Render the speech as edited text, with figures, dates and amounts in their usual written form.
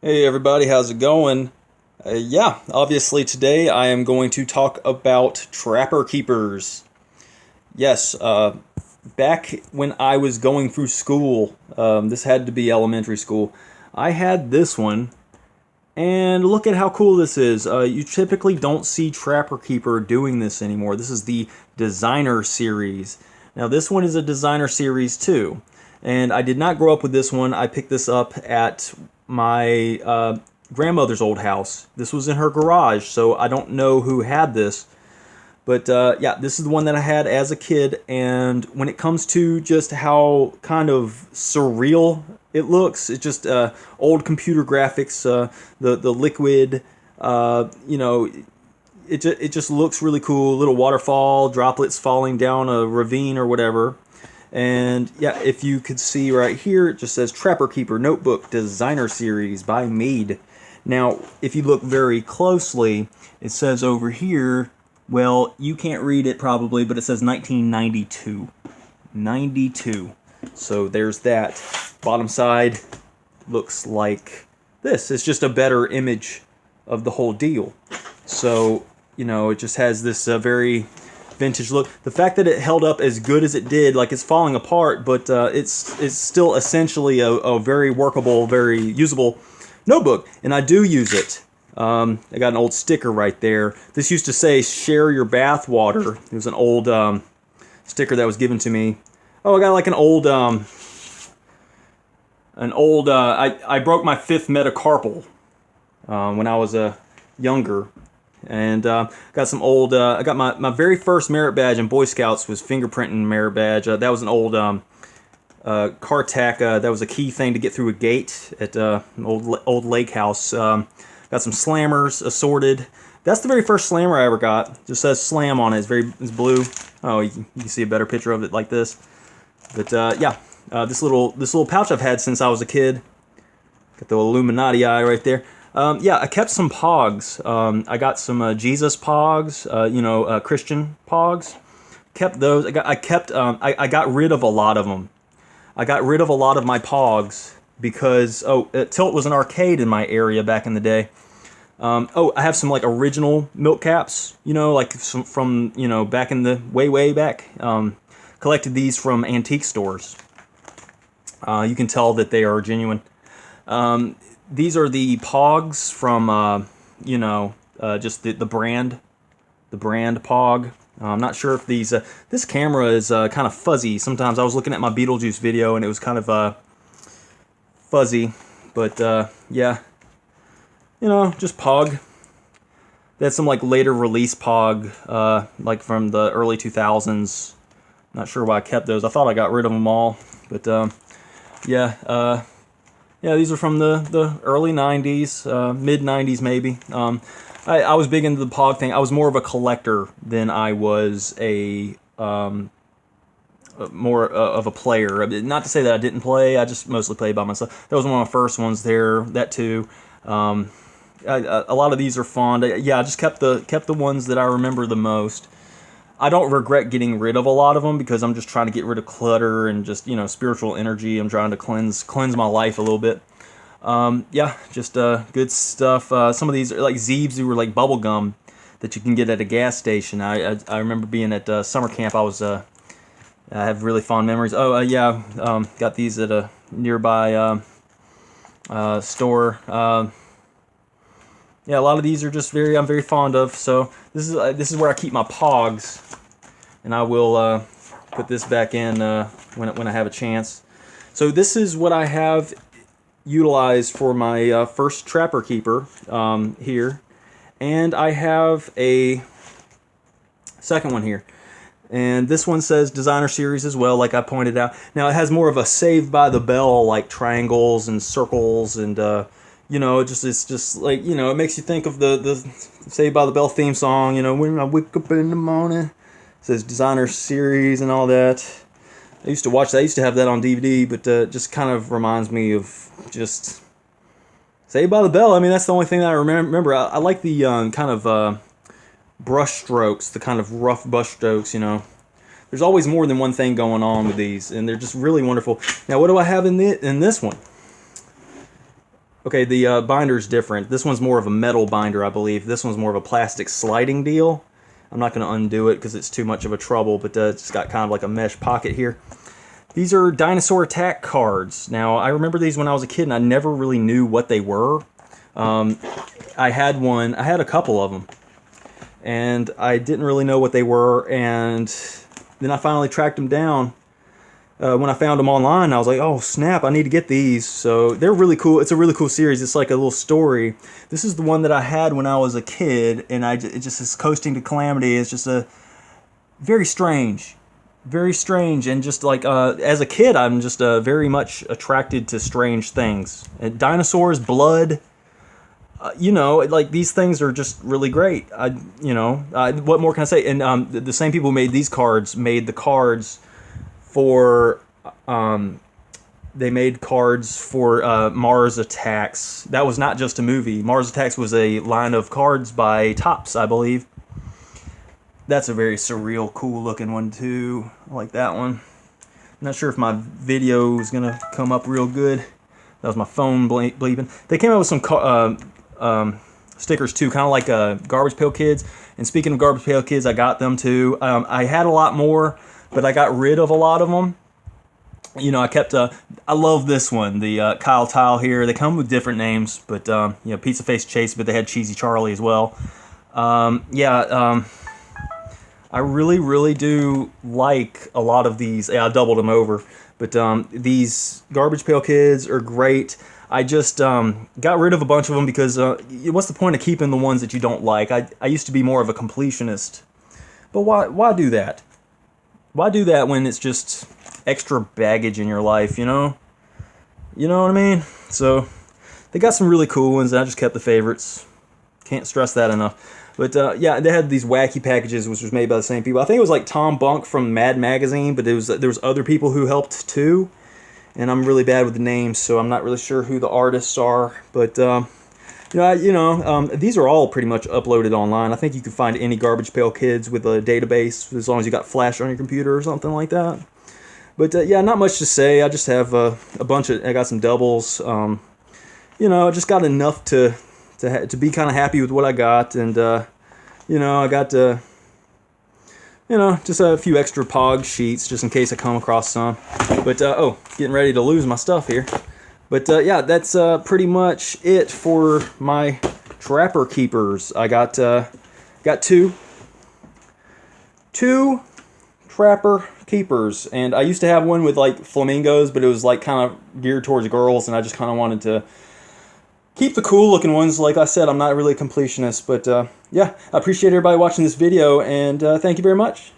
Hey everybody, how's it going? Yeah, obviously today I am going to talk about Trapper Keepers. Yes, back when I was going through school, this had to be elementary school, I had this one, and look at how cool this is. You typically don't see Trapper Keeper doing this anymore. This is the Designer Series. Now, this one is a Designer Series too, and I did not grow up with this one. I picked this up at my grandmother's old house. This was in her garage, so I don't know who had this. But yeah, this is the one that I had as a kid, and when it comes to just how kind of surreal it looks, it's just old computer graphics, the liquid, you know, it just looks really cool. Little waterfall, droplets falling down a ravine or whatever. And yeah, if you could see right here, it just says Trapper Keeper Notebook Designer Series by Mead. Now, if you look very closely, it says over here, well, you can't read it probably, but it says 1992. 92. So there's that. Bottom side looks like this. It's just a better image of the whole deal. So, it just has this very vintage look. The fact that it held up as good as it did, like it's falling apart, but it's still essentially a very workable, very usable notebook, and I do use it. I got an old sticker right there. This used to say "Share your bath water." It was an old sticker that was given to me. Oh, I got like I broke my fifth metacarpal when I was younger, and got some old. I got my very first merit badge in Boy Scouts was fingerprinting merit badge. That was an old Cartac. That was a key thing to get through a gate at an old lake house. Got some slammers assorted. That's the very first slammer I ever got. It just says slam on it. It's blue. Oh, you can see a better picture of it like this. But yeah, this little pouch I've had since I was a kid. Got the Illuminati eye right there. Yeah, I kept some Pogs. I got some Jesus Pogs. Christian Pogs. Kept those. I got rid of a lot of them. I got rid of a lot of my Pogs because Tilt was an arcade in my area back in the day. I have some like original milk caps, like some from back in the way back. Collected these from antique stores. You can tell that they are genuine. These are the Pogs from just the brand Pog. I'm not sure if this camera is kind of fuzzy. Sometimes I was looking at my Beetlejuice video and it was kind of fuzzy, but yeah, just Pog. They had some like later release Pog, like from the early 2000s. Not sure why I kept those. I thought I got rid of them all, but yeah, these are from the early 90s, mid 90s maybe. I was big into the Pog thing. I was more of a collector than I was a more of a player. Not to say that I didn't play. I just mostly played by myself. That was one of my first ones there. That too. A lot of these are fond. Yeah, I just kept the ones that I remember the most. I don't regret getting rid of a lot of them because I'm just trying to get rid of clutter and just spiritual energy. I'm trying to cleanse my life a little bit. Yeah, just good stuff. Some of these are like Zeebs who were like bubble gum that you can get at a gas station. I remember being at summer camp. I have really fond memories. Oh yeah, got these at a nearby store. Yeah, a lot of these are just I'm very fond of. So this is where I keep my Pogs, and I will put this back in when I have a chance. So this is what I have utilized for my first Trapper Keeper here, and I have a second one here. And this one says Designer Series as well, like I pointed out. Now it has more of a Saved by the Bell, like triangles and circles, and it's just like it makes you think of the Saved by the Bell theme song. When I wake up in the morning, it says Designer Series and all that. I used to watch that. I used to have that on DVD, but just kind of reminds me of just Saved by the Bell. I mean, that's the only thing that I remember. I like the kind of brush strokes, the kind of rough brush strokes, There's always more than one thing going on with these, and they're just really wonderful. Now, what do I have in this one? Okay, the binder's different. This one's more of a metal binder, I believe. This one's more of a plastic sliding deal. I'm not going to undo it because it's too much of a trouble, but it's got kind of like a mesh pocket here. These are Dinosaur Attack cards. Now, I remember these when I was a kid, and I never really knew what they were. I had a couple of them, and I didn't really know what they were, and then I finally tracked them down. When I found them online, I was like, oh snap, I need to get these. So they're really cool. It's a really cool series. It's like a little story. This is the one that I had when I was a kid, and it just is Coasting to Calamity. It's just a very strange, and just like as a kid, I'm just very much attracted to strange things. And dinosaurs, blood, you know, like these things are just really great. What more can I say? And the same people who made these cards made the cards for they made cards for Mars Attacks. That was not just a movie. Mars Attacks was a line of cards by Topps, I believe. That's a very surreal, cool looking one too. I like that one. Not sure if my video is gonna come up real good. That was my phone bleeping. They came out with some stickers too, kind of like Garbage Pail Kids. And speaking of Garbage Pail Kids, I got them too. I had a lot more, but I got rid of a lot of them. You know, I love this one, the Kyle Tile here. They come with different names, but, Pizza Face Chase, but they had Cheesy Charlie as well. I really, really do like a lot of these. Yeah, I doubled them over, but these Garbage Pail Kids are great. I just got rid of a bunch of them because what's the point of keeping the ones that you don't like? I used to be more of a completionist, but why do that? Why do that when it's just extra baggage in your life, you know? You know what I mean? So, they got some really cool ones, and I just kept the favorites. Can't stress that enough. But, they had these wacky packages, which was made by the same people. I think it was like Tom Bunk from Mad Magazine, but there was other people who helped too. And I'm really bad with the names, so I'm not really sure who the artists are. But, these are all pretty much uploaded online. I think you can find any Garbage Pail Kids with a database, as long as you got Flash on your computer or something like that. But, not much to say. I just have I got some doubles. I just got enough to be kind of happy with what I got. And, I got, just a few extra Pog sheets just in case I come across some. But, getting ready to lose my stuff here. But, that's pretty much it for my Trapper Keepers. I got two Trapper Keepers, and I used to have one with like flamingos, but it was like kind of geared towards girls, and I just kind of wanted to keep the cool looking ones. Like I said, I'm not really a completionist, but I appreciate everybody watching this video, and thank you very much.